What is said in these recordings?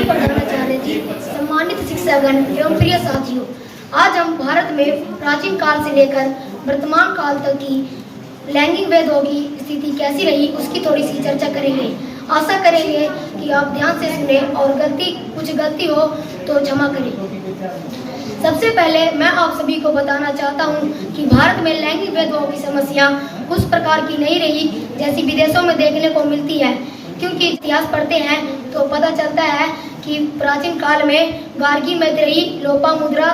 प्रिय प्रधानाचार्य जी, सम्मानित शिक्षकगण एवं प्रिय साथियों, आज हम भारत में प्राचीन काल से लेकर वर्तमान काल तक की लैंगिक भेदों की स्थिति कैसी रही उसकी थोड़ी सी चर्चा करेंगे। आशा करेंगे कि आप ध्यान से सुने और कुछ गलती हो तो क्षमा करें। सबसे पहले मैं आप सभी को बताना चाहता हूं कि भारत में लैंगिक भेदभाव की समस्या उस प्रकार की नहीं रही जैसी विदेशों में देखने को मिलती है, क्योंकि इतिहास पढ़ते हैं तो पता चलता है कि प्राचीन काल में गार्गी, मैत्रेयी, लोपामुद्रा,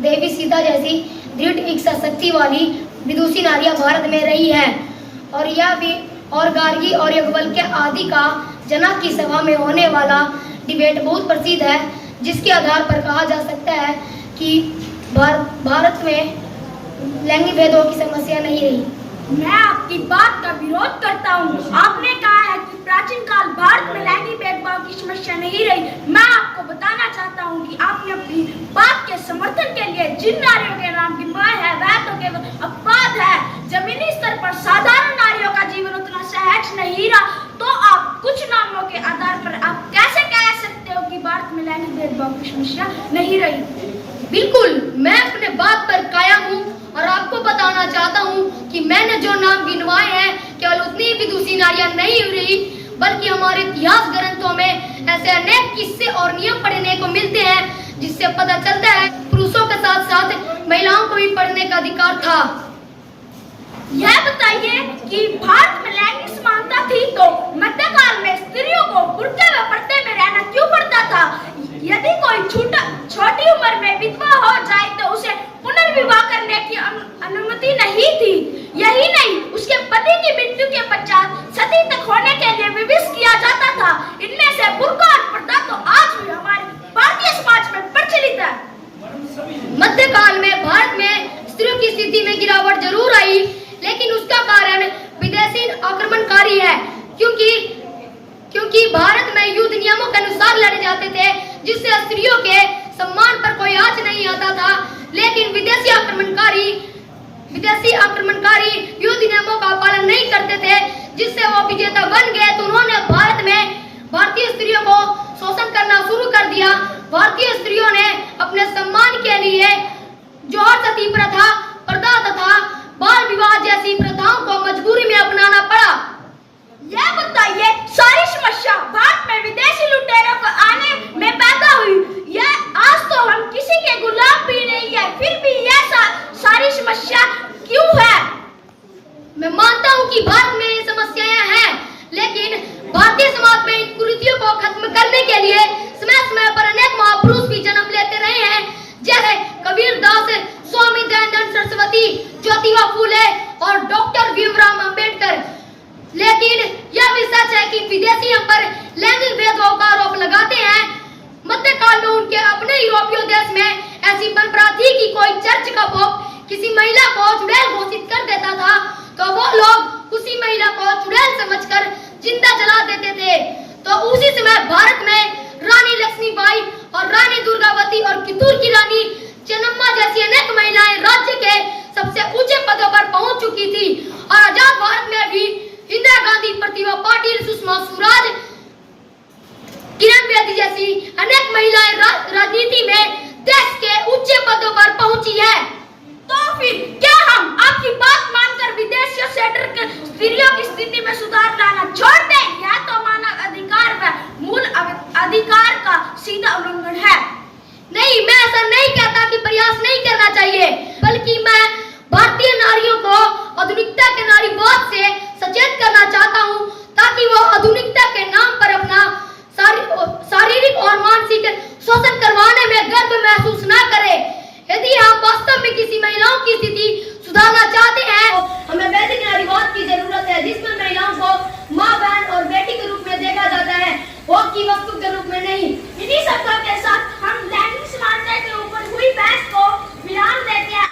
देवी सीता जैसी दृढ़ इच्छा शक्ति वाली विदुषी नारियां भारत में रही है। और यह भी गार्गी और याज्ञवल्क्य आदि का जनक की सभा में होने वाला डिबेट बहुत प्रसिद्ध है, जिसके आधार पर कहा जा सकता है कि भारत में लैंगिक भेदों की समस्या नहीं रही। मैं आपकी बात का विरोध करता हूँ। आपने कहा है कि प्राचीन काल भारत में लैंगिक भेदभाव की समस्या नहीं रही। मैं आपको बताना चाहता हूँ कि आपने अपनी बात के समर्थन के लिए जिन नारियों के नाम गिनवाए हैं वह तो केवल अपवाद है। जमीनी स्तर पर साधारण नारियों का जीवन उतना सहज नहीं रहा, तो आप कुछ नामों के आधार पर आप कैसे कह सकते हो कि भारत में लैंगिक भेदभाव की समस्या नहीं रही? बिल्कुल, मैं अपने बात पर कायम हूँ और आपको बताना चाहता हूँ कि मैंने जो नाम गिनवाए हैं केवल उतनी विदुषी नारियां नहीं रही, बल्कि हमारे इतिहास ग्रंथों में ऐसे अनेक किस्से और नियम पढ़ने को मिलते हैं जिससे पता चलता है पुरुषों के साथ साथ महिलाओं को भी पढ़ने का अधिकार था। यह बताइए कि भारत में लैंगिक समानता थी तो मध्यकाल में स्त्रियों को बुर्के व पर्दे में रहना क्यों पड़ता था? यदि कोई छोटी उम्र में विधवा हो जाए तो उसे पुनर्विवाह करने की अनुमति नहीं थी। यही नहीं, उसके पति की मृत्यु के पश्चात सती तक होने के लिए विवश किया जाता था। इनमें से बुर्का और पर्दा तो आज भी हमारे भारतीय समाज में प्रचलित है। मध्यकाल में भारत में स्त्रियों की स्थिति में गिरावट जरूर आई, लेकिन उसका कारण विदेशी आक्रमणकारी है, क्योंकि भारत में युद्ध नियमों के अनुसार लड़े जाते थे, जिससे स्त्रियों के सम्मान पर कोई आंच नहीं आता था। लेकिन विदेशी आक्रमणकारी युद्ध नियमों का पालन नहीं करते थे, जिससे वो विजेता बन गए। तो उन्होंने भारत में भारतीय स्त्रियों को शोषण करना शुरू कर दिया। भारतीय स्त्रियों ने अपने सम्मान के लिए जौहर सती प्रथा, पर्दा तथा बाल विवाह जैसी प्रथाओं को मजबूरी में अपनाना पड़ा। यह बताइए, सारी समस्या भारत में विदेशी लुटेरों को आने में पैदा हुई। यह आज तो हम किसी के गुलाम भी नहीं है, फिर भी यह सारी समस्या क्यों है? मैं मानता हूं कि भारत में ये समस्याएं हैं, लेकिन भारतीय समाज में इन कुरीतियों को खत्म करने के लिए समय समय पर अनेक महापुरुष भी जन्म लेते रहे हैं, जैसे कबीर दास, स्वामी दयानंद सरस्वती, ज्योतिबा फूले और डॉक्टर भीमराव अंबेडकर। लेकिन यह भी सच है कि विदेशी हम पर लैंगिक भेदभाव का आरोप लगाते हैं। मध्यकाल में उनके अपने यूरोपीय देश में ऐसी परंपरा थी कि कोई चर्च का पोप किसी महिला को चुड़ैल घोषित कर देता था तो वो लोग उसी महिला को चुड़ैल समझकर जिंदा जला देते थे। तो उसी समय भारत में रानी लक्ष्मीबाई और रानी दुर्गावती और कितूर की रानी चेन्नम्मा जैसी अनेक महिलाएं राज्य के सबसे ऊंचे पदों पर पहुंच चुकी थी। और आजाद भारत में भी इंदिरा गांधी, प्रतिभा पाटिल, सुषमा स्वराज, किरण बेदी जैसी अनेक महिलाएं राजनीति में देश के उच्च पदों पर पहुंची है। तो फिर क्या हम आपकी बात मानकर विदेशियों से डरकर स्त्रियों की स्थिति में सुधार लाना छोड़ दें? यह तो मानव अधिकार व मूल अधिकार का सीधा उल्लंघन है। नहीं, मैं ऐसा नहीं कहता कि प्रयास नहीं करना चाहिए, बल्कि मैं भारतीय नारियों को आधुनिकता के नारीवाद से सचेत करना चाहता हूँ, ताकि वो आधुनिकता के नाम पर अपना शारीरिक और मानसिक शोषण करवाने में गर्व महसूस न करे। यदि हम वास्तव में किसी महिलाओं की स्थिति सुधारना चाहते हैं तो हमें वैदिक नारीवाद की जरूरत है, जिसमें महिलाओं को माँ, बहन और बेटी के रूप में देखा जाता है, भोग की वस्तु के रूप में नहीं। इन्हीं शब्दों के साथ हम लैंगिक समानता के ऊपर हुई बहस को